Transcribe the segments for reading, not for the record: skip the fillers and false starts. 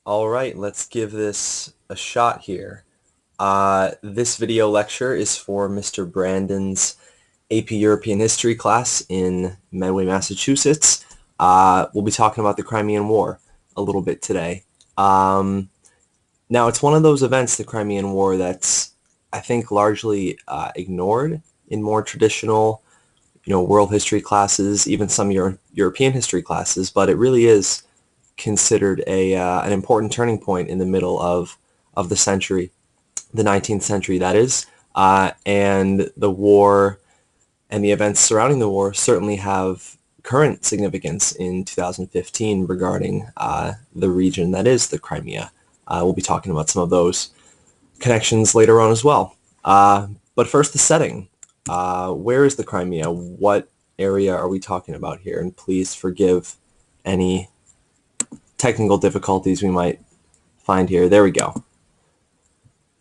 All right, let's give this a shot here. This video lecture is for Mr. Brandon's AP European History class in Medway, Massachusetts. We'll be talking about the Crimean War a little bit today. Now, it's one of those events, the Crimean War, that's, I think, largely ignored in more traditional, world history classes, even some European history classes, but it really is considered an important turning point in the middle of the century, the 19th century, that is. And the war and the events surrounding the war certainly have current significance in 2015 regarding the region that is the Crimea. We'll be talking about some of those connections later on as well. But first, the setting. Where is the Crimea? What area are we talking about here? And please forgive any technical difficulties we might find here. There we go.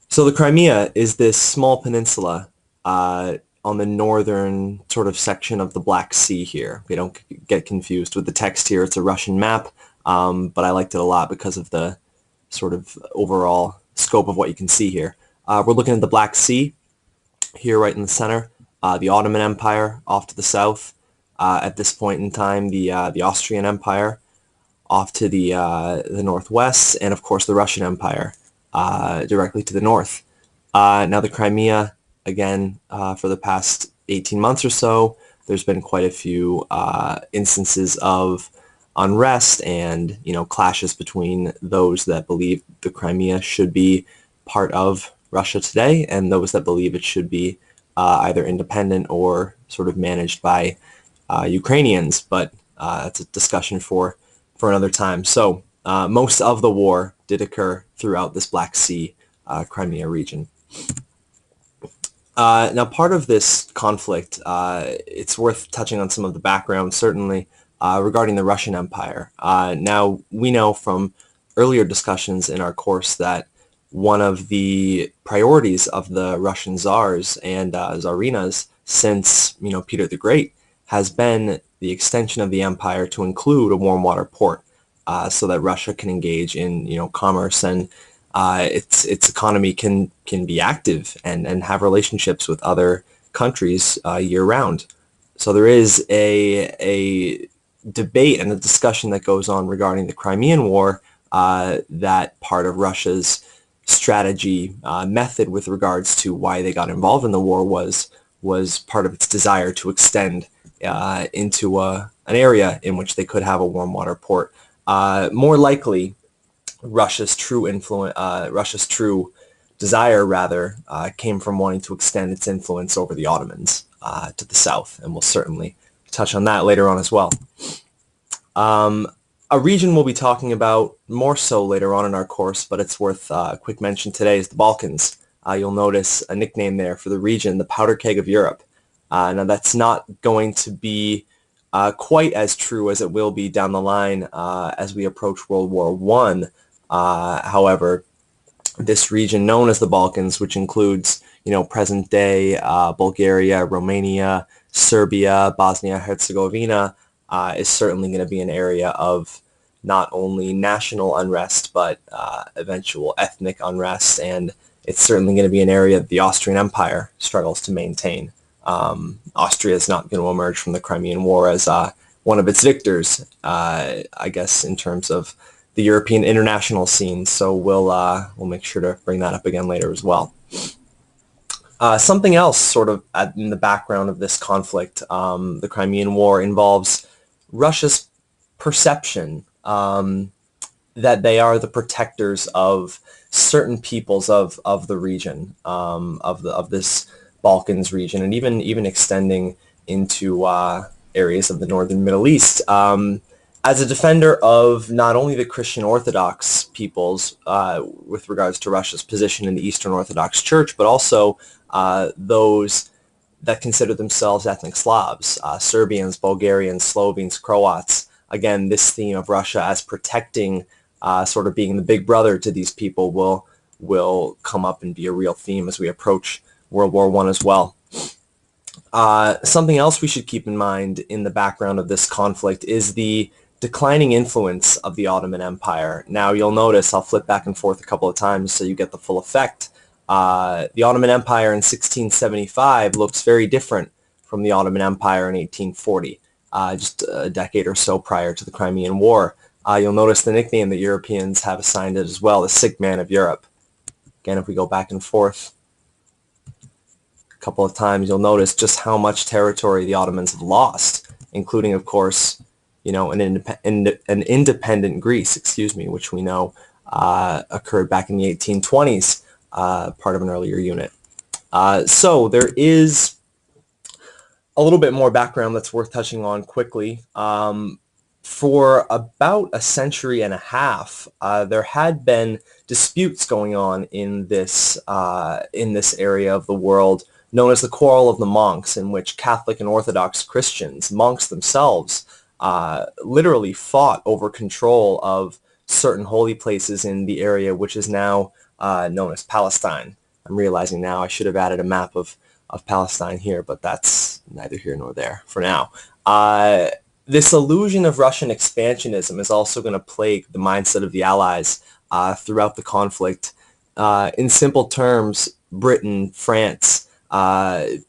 So the Crimea is this small peninsula on the northern sort of section of the Black Sea here. We don't get confused with the text here. It's a Russian map, but I liked it a lot because of the sort of overall scope of what you can see here. We're looking at the Black Sea here right in the center, the Ottoman Empire off to the south. At this point in time, the Austrian Empire off to the northwest, and of course the Russian Empire directly to the north. Now the Crimea, again, for the past 18 months or so, there's been quite a few instances of unrest and clashes between those that believe the Crimea should be part of Russia today and those that believe it should be either independent or sort of managed by Ukrainians, but that's a discussion for another time. So most of the war did occur throughout this Black Sea Crimea region. Now, part of this conflict, it's worth touching on some of the background, certainly, regarding the Russian Empire. Now, we know from earlier discussions in our course that one of the priorities of the Russian czars and czarinas since, Peter the Great has been the extension of the empire to include a warm water port, so that Russia can engage in commerce and its economy can be active and have relationships with other countries year round. So there is a debate and a discussion that goes on regarding the Crimean War, that part of Russia's strategy method with regards to why they got involved in the war was part of its desire to extend into an area in which they could have a warm water port. More likely, Russia's true desire, rather, came from wanting to extend its influence over the Ottomans to the south, and we'll certainly touch on that later on as well. A region we'll be talking about more so later on in our course, but it's worth a quick mention today, is the Balkans. You'll notice a nickname there for the region, the powder keg of Europe. Now, that's not going to be quite as true as it will be down the line as we approach World War I. However, this region known as the Balkans, which includes, present-day Bulgaria, Romania, Serbia, Bosnia-Herzegovina, is certainly going to be an area of not only national unrest, but eventual ethnic unrest, and it's certainly going to be an area that the Austrian Empire struggles to maintain. Austria is not going to emerge from the Crimean War as one of its victors, I guess, in terms of the European international scene. So we'll make sure to bring that up again later as well. Something else sort of in the background of this conflict, the Crimean War, involves Russia's perception that they are the protectors of certain peoples of the region, of this Balkans region, and even extending into areas of the northern Middle East. As a defender of not only the Christian Orthodox peoples with regards to Russia's position in the Eastern Orthodox Church, but also those that consider themselves ethnic Slavs, Serbians, Bulgarians, Slovenes, Croats. Again, this theme of Russia as protecting, sort of being the big brother to these people will come up and be a real theme as we approach World War I as well. Something else we should keep in mind in the background of this conflict is the declining influence of the Ottoman Empire. Now you'll notice, I'll flip back and forth a couple of times so you get the full effect. The Ottoman Empire in 1675 looks very different from the Ottoman Empire in 1840, just a decade or so prior to the Crimean War. You'll notice the nickname that Europeans have assigned it as well, the Sick Man of Europe. Again, if we go back and forth a couple of times, you'll notice just how much territory the Ottomans have lost, including, of course, you know, an independent Greece, which we know occurred back in the 1820s, part of an earlier unit. So there is a little bit more background that's worth touching on quickly. For about a century and a half, there had been disputes going on in this area of the world known as the Quarrel of the Monks, in which Catholic and Orthodox Christians, monks themselves, literally fought over control of certain holy places in the area which is now known as Palestine. I'm realizing now I should have added a map of Palestine here, but that's neither here nor there for now. This illusion of Russian expansionism is also going to plague the mindset of the Allies throughout the conflict. In simple terms, Britain, France, the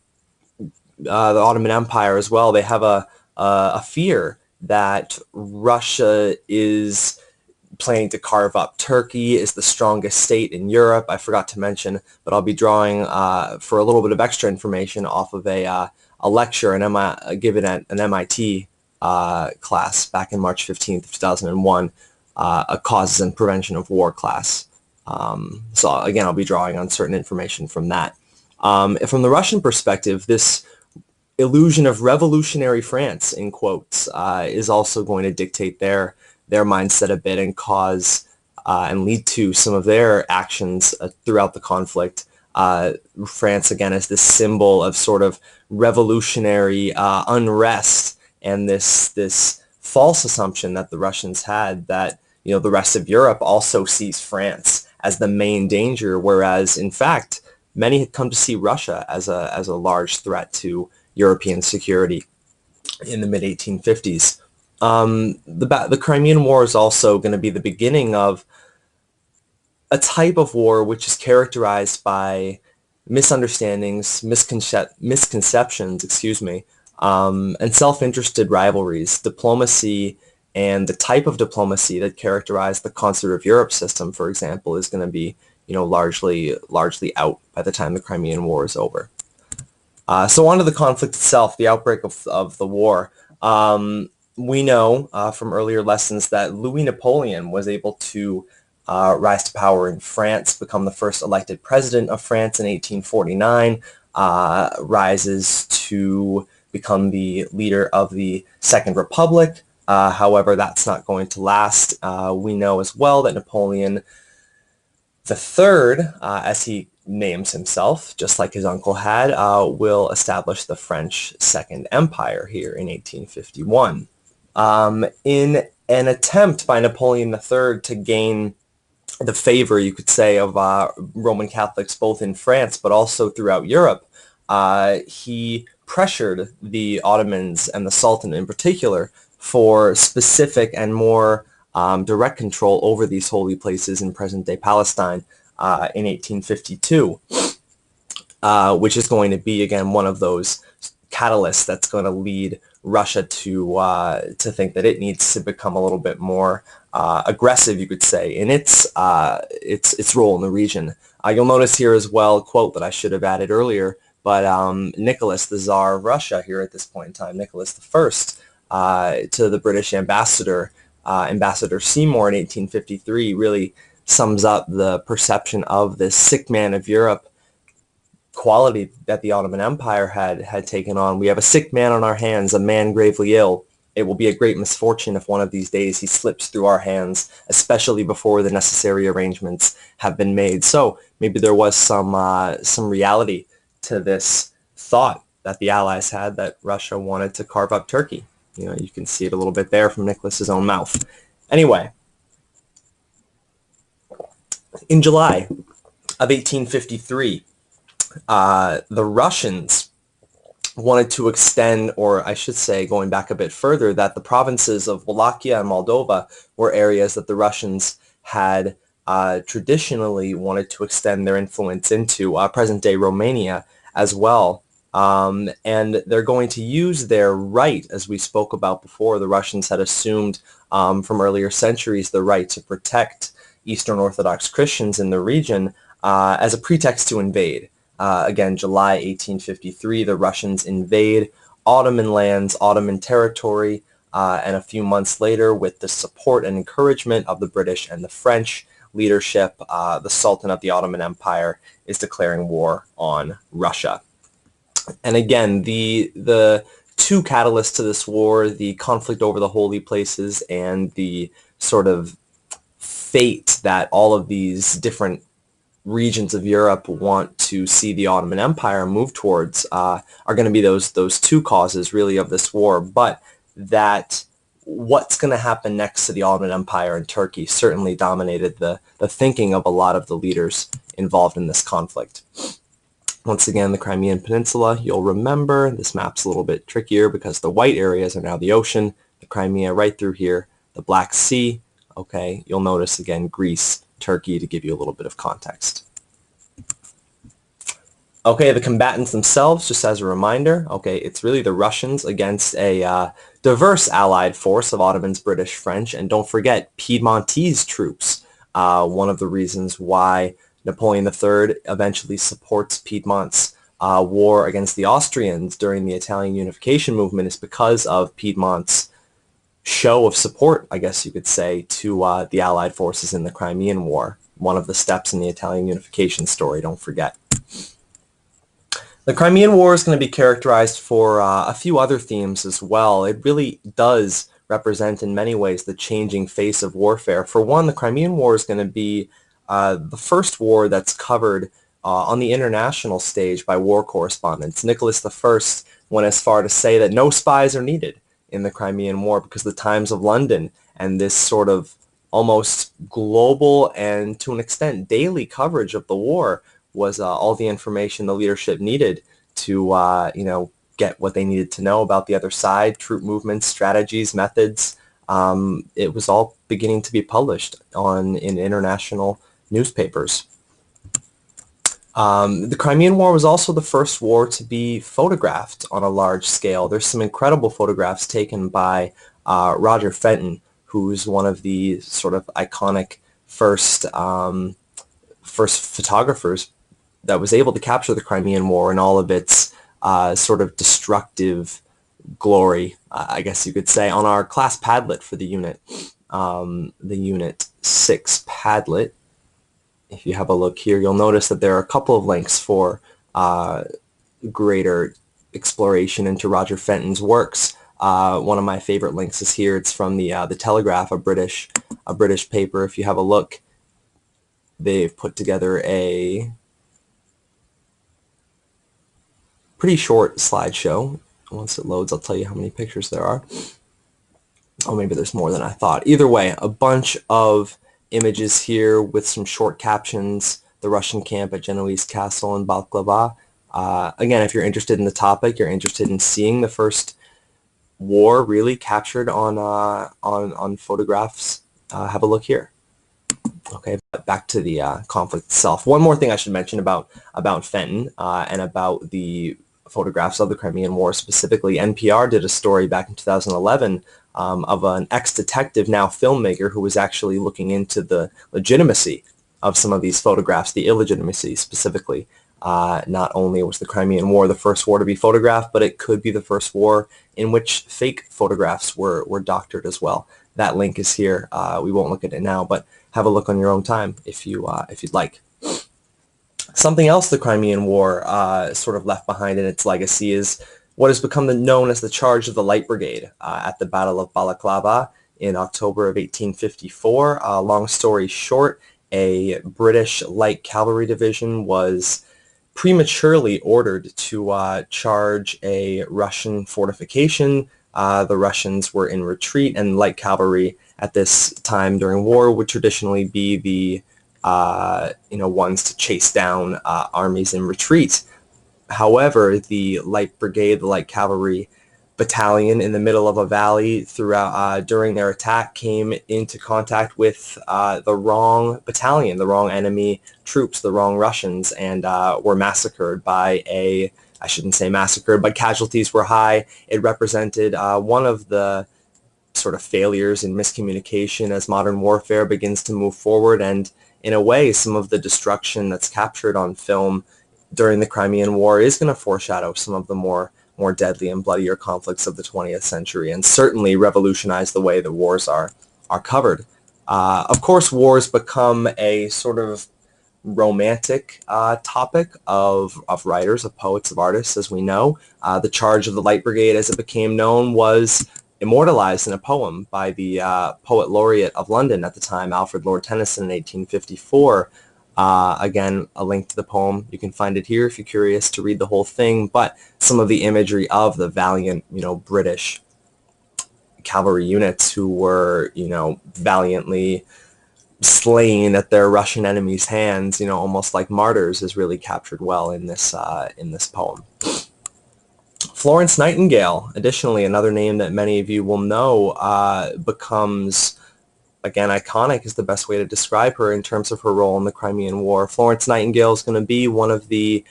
Ottoman Empire as well, they have a fear that Russia is planning to carve up Turkey, is the strongest state in Europe. I forgot to mention, but I'll be drawing for a little bit of extra information off of a lecture given at an MIT class back in March 15th of 2001, a causes and prevention of war class. So again, I'll be drawing on certain information from that. From the Russian perspective, this illusion of revolutionary France, in quotes, is also going to dictate their mindset a bit and cause and lead to some of their actions throughout the conflict. France, again, is this symbol of sort of revolutionary unrest and this false assumption that the Russians had that, you know, the rest of Europe also sees France as the main danger, whereas in fact many had come to see Russia as a large threat to European security in the mid-1850s. The Crimean War is also going to be the beginning of a type of war which is characterized by misunderstandings, misconceptions, and self-interested rivalries. Diplomacy and the type of diplomacy that characterized the Concert of Europe system, for example, is going to be, you know, largely out by the time the Crimean War is over. So on to the conflict itself, the outbreak of the war. We know from earlier lessons that Louis Napoleon was able to rise to power in France, become the first elected president of France in 1849, rises to become the leader of the Second Republic. However, that's not going to last. We know as well that Napoleon III, as he names himself, just like his uncle had, will establish the French Second Empire here in 1851. In an attempt by Napoleon III to gain the favor, you could say, of Roman Catholics both in France but also throughout Europe, he pressured the Ottomans and the Sultan in particular for specific and more direct control over these holy places in present-day Palestine in 1852, which is going to be, again, one of those catalysts that's going to lead Russia to think that it needs to become a little bit more aggressive, you could say, in its role in the region. You'll notice here as well a quote that I should have added earlier, but Nicholas, the Tsar of Russia here at this point in time, Nicholas I, to the British ambassador, Ambassador Seymour in 1853, really sums up the perception of this sick man of Europe quality that the Ottoman Empire had taken on. We have a sick man on our hands, a man gravely ill. It will be a great misfortune if one of these days he slips through our hands, especially before the necessary arrangements have been made. So maybe there was some reality to this thought that the Allies had that Russia wanted to carve up Turkey. You know, you can see it a little bit there from Nicholas's own mouth. Anyway, in July of 1853, the Russians wanted to extend, or I should say, going back a bit further, that the provinces of Wallachia and Moldova were areas that the Russians had traditionally wanted to extend their influence into, present-day Romania as well. And they're going to use their right, as we spoke about before. The Russians had assumed from earlier centuries the right to protect Eastern Orthodox Christians in the region as a pretext to invade. Again, July 1853, the Russians invade Ottoman lands, Ottoman territory, and a few months later, with the support and encouragement of the British and the French leadership, the Sultan of the Ottoman Empire is declaring war on Russia. And again, the two catalysts to this war, the conflict over the holy places and the sort of fate that all of these different regions of Europe want to see the Ottoman Empire move towards, are going to be those two causes really of this war. But that what's going to happen next to the Ottoman Empire in Turkey certainly dominated the thinking of a lot of the leaders involved in this conflict. Once again, the Crimean Peninsula, you'll remember this map's a little bit trickier because the white areas are now the ocean, the Crimea right through here, the Black Sea. Okay, you'll notice again Greece, Turkey, to give you a little bit of context. Okay, the combatants themselves, just as a reminder, okay, it's really the Russians against a diverse allied force of Ottomans, British, French, and don't forget Piedmontese troops. One of the reasons why Napoleon III eventually supports Piedmont's war against the Austrians during the Italian unification movement is because of Piedmont's show of support, I guess you could say, to the Allied forces in the Crimean War. One of the steps in the Italian unification story, don't forget. The Crimean War is going to be characterized for a few other themes as well. It really does represent in many ways the changing face of warfare. For one, the Crimean War is going to be the first war that's covered on the international stage by war correspondents. Nicholas I went as far to say that no spies are needed in the Crimean War because the Times of London and this sort of almost global and to an extent daily coverage of the war was all the information the leadership needed to get what they needed to know about the other side, troop movements, strategies, methods. It was all beginning to be published in international newspapers. The Crimean War was also the first war to be photographed on a large scale. There's some incredible photographs taken by Roger Fenton, who's one of the sort of iconic first photographers that was able to capture the Crimean War in all of its sort of destructive glory, I guess you could say, on our class Padlet for the Unit 6 Padlet. If you have a look here, you'll notice that there are a couple of links for greater exploration into Roger Fenton's works. One of my favorite links is here. It's from the Telegraph, a British paper. If you have a look, they've put together a pretty short slideshow. Once it loads, I'll tell you how many pictures there are. Oh, maybe there's more than I thought. Either way, a bunch of images here with some short captions. The Russian camp at Genoese Castle in Balklava. Again, if you're interested in the topic, you're interested in seeing the first war really captured on photographs, have a look here. Okay, back to the conflict itself. One more thing I should mention about Fenton and about the photographs of the Crimean War specifically. NPR did a story back in 2011 of an ex-detective, now filmmaker, who was actually looking into the legitimacy of some of these photographs, the illegitimacy specifically. Not only was the Crimean War the first war to be photographed, but it could be the first war in which fake photographs were doctored as well. That link is here. We won't look at it now, but have a look on your own time if you'd like. Something else the Crimean War sort of left behind in its legacy is what has become known as the Charge of the Light Brigade at the Battle of Balaclava in October of 1854. Long story short, a British light cavalry division was prematurely ordered to charge a Russian fortification. The Russians were in retreat, and light cavalry at this time during war would traditionally be the ones to chase down armies in retreat. However, the Light Brigade, the Light Cavalry Battalion in the middle of a valley throughout during their attack came into contact with the wrong battalion, the wrong enemy troops, the wrong Russians, and were massacred by I shouldn't say massacred, but casualties were high. It represented one of the sort of failures in miscommunication as modern warfare begins to move forward, and in a way, some of the destruction that's captured on film during the Crimean War is going to foreshadow some of the more deadly and bloodier conflicts of the 20th century, and certainly revolutionize the way the wars are covered. Of course, wars become a sort of romantic topic of writers, of poets, of artists, as we know. The charge of the Light Brigade, as it became known, was immortalized in a poem by the poet laureate of London at the time, Alfred Lord Tennyson, in 1854. Again, a link to the poem. You can find it here if you're curious to read the whole thing, but some of the imagery of the valiant, British cavalry units who were, valiantly slain at their Russian enemies' hands, almost like martyrs, is really captured well in this poem. Florence Nightingale, additionally, another name that many of you will know, becomes, again, iconic is the best way to describe her in terms of her role in the Crimean War. Florence Nightingale is going to be one of the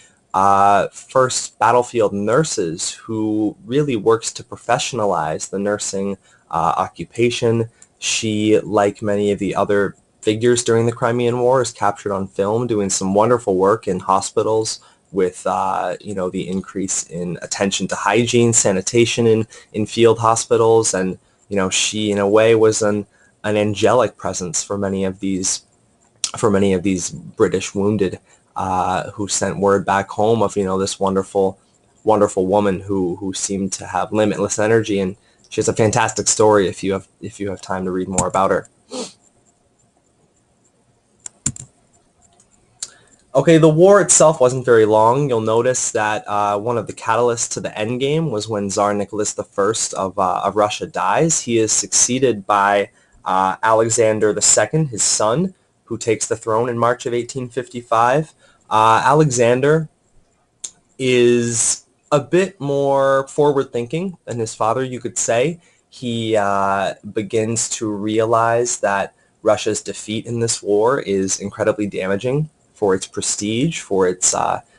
first battlefield nurses who really works to professionalize the nursing occupation. She, like many of the other figures during the Crimean War, is captured on film doing some wonderful work in hospitals with the increase in attention to hygiene, sanitation in field hospitals, and she in a way was an angelic presence for many of these British wounded who sent word back home of this wonderful woman who seemed to have limitless energy, and she has a fantastic story if you have time to read more about her. Okay, the war itself wasn't very long. You'll notice that one of the catalysts to the endgame was when Tsar Nicholas I of Russia dies. He is succeeded by Alexander II, his son, who takes the throne in March of 1855. Alexander is a bit more forward-thinking than his father, you could say. He begins to realize that Russia's defeat in this war is incredibly damaging for its prestige, for its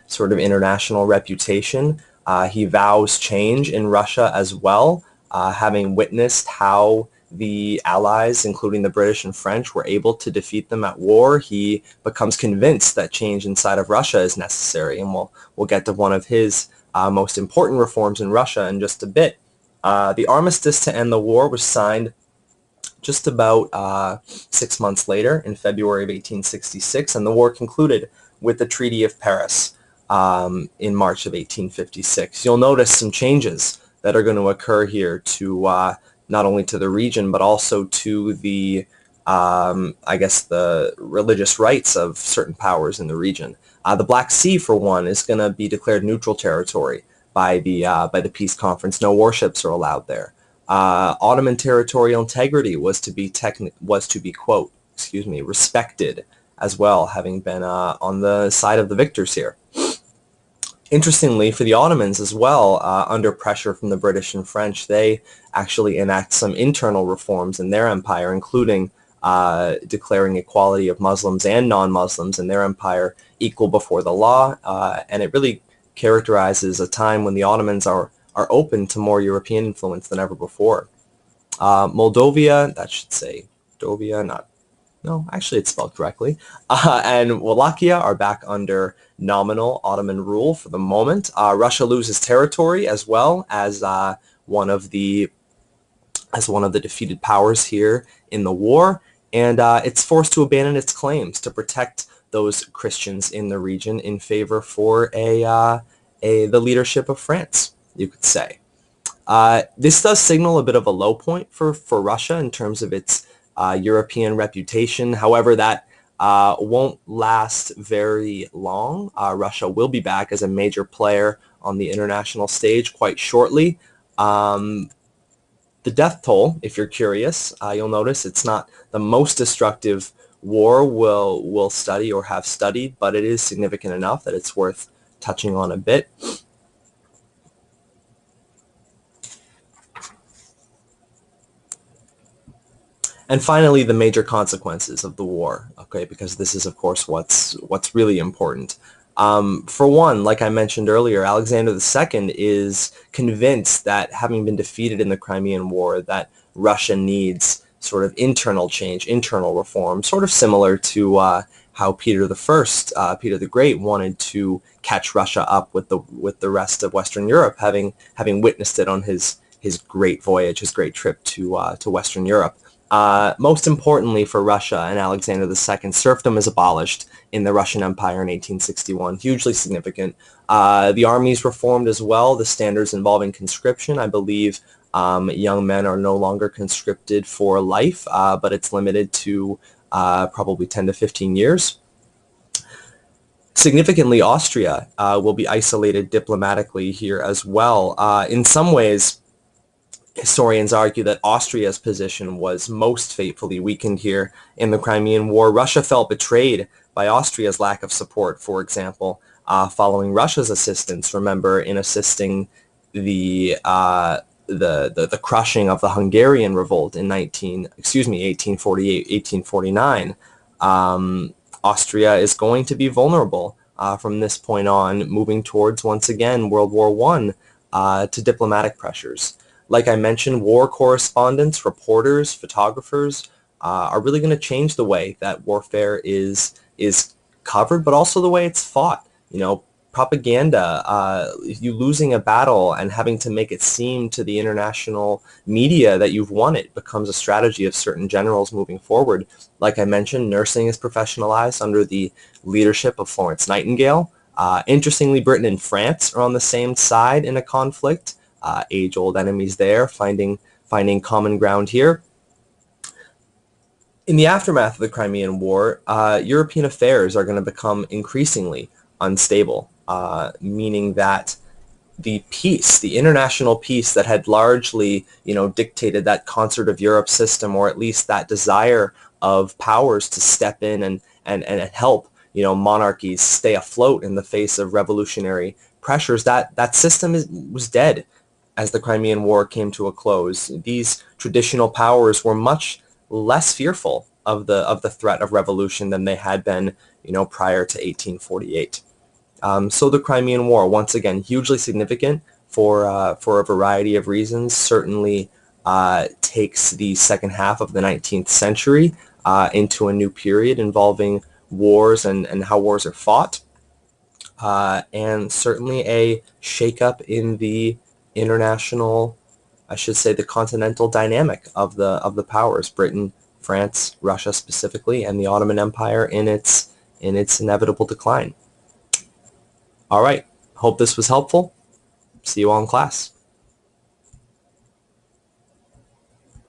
sort of international reputation. He vows change in Russia as well, having witnessed how the Allies, including the British and French, were able to defeat them at war. He becomes convinced that change inside of Russia is necessary, and we'll get to one of his most important reforms in Russia in just a bit. The armistice to end the war was signed just about 6 months later, in February of 1866, and the war concluded with the Treaty of Paris in March of 1856. You'll notice some changes that are going to occur here to not only to the region, but also to the, the religious rights of certain powers in the region. The Black Sea, for one, is going to be declared neutral territory by the peace conference. No warships are allowed there. Ottoman territorial integrity was to be quote, respected as well, having been on the side of the victors here. Interestingly, for the Ottomans as well, under pressure from the British and French, they actually enact some internal reforms in their empire, including declaring equality of Muslims and non-Muslims in their empire equal before the law, and it really characterizes a time when the Ottomans are open to more European influence than ever before. Moldova, that should say Moldova, actually it's spelled correctly, and Wallachia are back under nominal Ottoman rule for the moment. Russia loses territory as well as one of the defeated powers here in the war, and it's forced to abandon its claims to protect those Christians in the region in favor for the leadership of France, you could say. This does signal a bit of a low point for Russia in terms of its European reputation. However, that won't last very long. Russia will be back as a major player on the international stage quite shortly. The death toll, if you're curious, you'll notice it's not the most destructive war we'll study or have studied, but it is significant enough that it's worth touching on a bit. And finally, the major consequences of the war, okay, because this is, of course, what's really important. For one, like I mentioned earlier, Alexander II is convinced that, having been defeated in the Crimean War, that Russia needs sort of internal change, internal reform, sort of similar to how Peter Peter the Great, wanted to catch Russia up with the rest of Western Europe, having witnessed it on his great voyage, his great trip to Western Europe. Most importantly for Russia and Alexander II, serfdom is abolished in the Russian Empire in 1861, hugely significant. The armies reformed as well, the standards involving conscription. I believe young men are no longer conscripted for life, but it's limited to probably 10 to 15 years. Significantly, Austria will be isolated diplomatically here as well. In some ways, historians argue that Austria's position was most fatefully weakened here in the Crimean War. Russia felt betrayed by Austria's lack of support, for example, following Russia's assistance, remember, in assisting the crushing of the Hungarian revolt in 1848, 1849. Austria is going to be vulnerable from this point on, moving towards, once again, World War I, to diplomatic pressures. Like I mentioned, war correspondents, reporters, photographers are really going to change the way that warfare is covered, but also the way it's fought. You know, propaganda, you losing a battle and having to make it seem to the international media that you've won it becomes a strategy of certain generals moving forward. Like I mentioned, nursing is professionalized under the leadership of Florence Nightingale. Interestingly, Britain and France are on the same side in a conflict. Age-old enemies there, finding common ground here. In the aftermath of the Crimean War, European affairs are going to become increasingly unstable, meaning that the peace, the international peace that had largely, dictated that concert of Europe system, or at least that desire of powers to step in and help, monarchies stay afloat in the face of revolutionary pressures, that system was dead as the Crimean War came to a close. These traditional powers were much less fearful of the threat of revolution than they had been, prior to 1848. So the Crimean War, once again, hugely significant for a variety of reasons. Certainly takes the second half of the 19th century into a new period involving wars and how wars are fought, and certainly a shakeup in the international, I should say, the continental dynamic of the powers, Britain, France, Russia specifically, and the Ottoman Empire in its inevitable decline. All right, hope this was helpful. See you all in class.